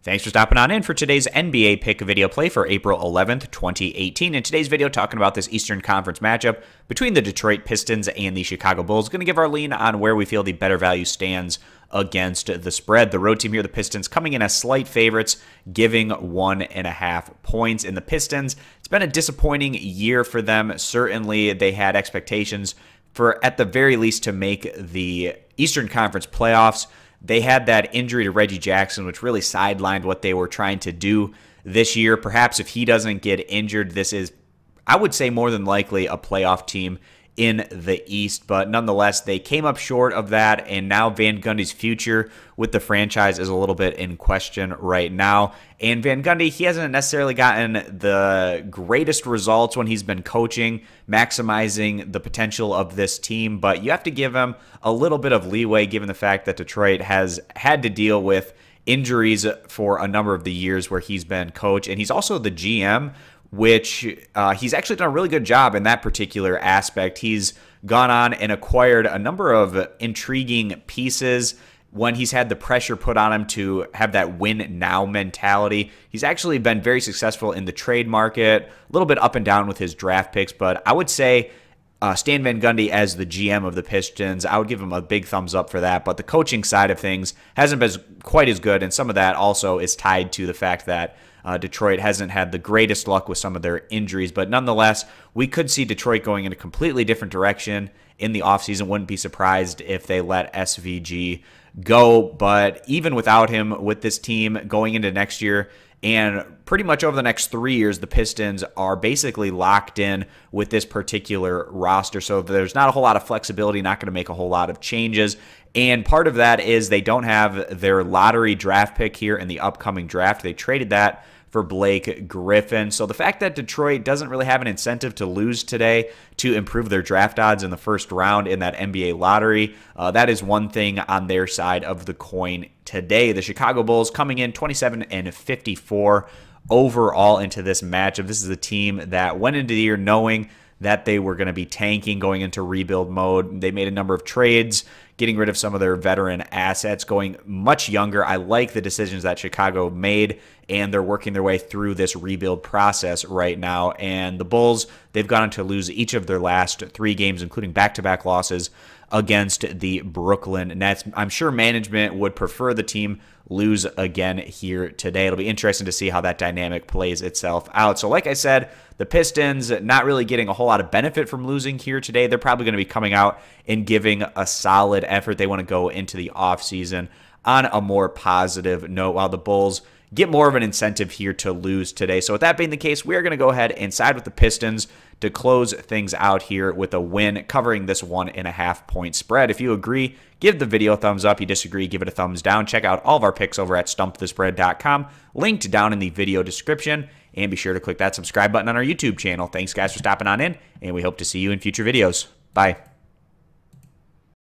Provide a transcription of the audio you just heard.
Thanks for stopping on in for today's NBA pick video play for April 11th, 2018. In today's video, talking about this Eastern Conference matchup between the Detroit Pistons and the Chicago Bulls. Going to give our lean on where we feel the better value stands against the spread. The road team here, the Pistons, coming in as slight favorites, giving 1.5 points. In the Pistons, it's been a disappointing year for them. Certainly, they had expectations for, at the very least, to make the Eastern Conference playoffs. They had that injury to Reggie Jackson, which really sidelined what they were trying to do this year. Perhaps if he doesn't get injured, this is, I would say, more than likely a playoff team in the East. But nonetheless, they came up short of that, and now Van Gundy's future with the franchise is a little bit in question right now. And Van Gundy, he hasn't necessarily gotten the greatest results when he's been coaching, maximizing the potential of this team, but you have to give him a little bit of leeway given the fact that Detroit has had to deal with injuries for a number of the years where he's been coach, and he's also the GM, which he's actually done a really good job in that particular aspect. He's gone on and acquired a number of intriguing pieces when he's had the pressure put on him to have that win now mentality. He's actually been very successful in the trade market, a little bit up and down with his draft picks, but I would say Stan Van Gundy as the GM of the Pistons, I would give him a big thumbs up for that, but the coaching side of things hasn't been quite as good, and some of that also is tied to the fact that Detroit hasn't had the greatest luck with some of their injuries, but nonetheless, we could see Detroit going in a completely different direction in the offseason. Wouldn't be surprised if they let SVG go, but even without him, with this team going into next year and pretty much over the next 3 years, the Pistons are basically locked in with this particular roster, so there's not a whole lot of flexibility, not going to make a whole lot of changes. And part of that is they don't have their lottery draft pick here in the upcoming draft. They traded that for Blake Griffin. So the fact that Detroit doesn't really have an incentive to lose today to improve their draft odds in the first round in that NBA lottery, that is one thing on their side of the coin today. The Chicago Bulls coming in 27-54 overall into this matchup. This is a team that went into the year knowing that they were going to be tanking, going into rebuild mode. They made a number of trades, getting rid of some of their veteran assets, going much younger. I like the decisions that Chicago made, and they're working their way through this rebuild process right now. And the Bulls, they've gone on to lose each of their last 3 games, including back-to-back losses against the Brooklyn Nets. I'm sure management would prefer the team lose again here today. It'll be interesting to see how that dynamic plays itself out. So like I said, the Pistons not really getting a whole lot of benefit from losing here today. They're probably going to be coming out and giving a solid effort. They want to go into the offseason on a more positive note, while the Bulls get more of an incentive here to lose today. So with that being the case, we are going to go ahead and side with the Pistons to close things out here with a win, covering this 1.5 point spread. If you agree, give the video a thumbs up. You disagree, give it a thumbs down. Check out all of our picks over at stumpthespread.com, linked down in the video description, and be sure to click that subscribe button on our YouTube channel. Thanks, guys, for stopping on in, and we hope to see you in future videos. Bye.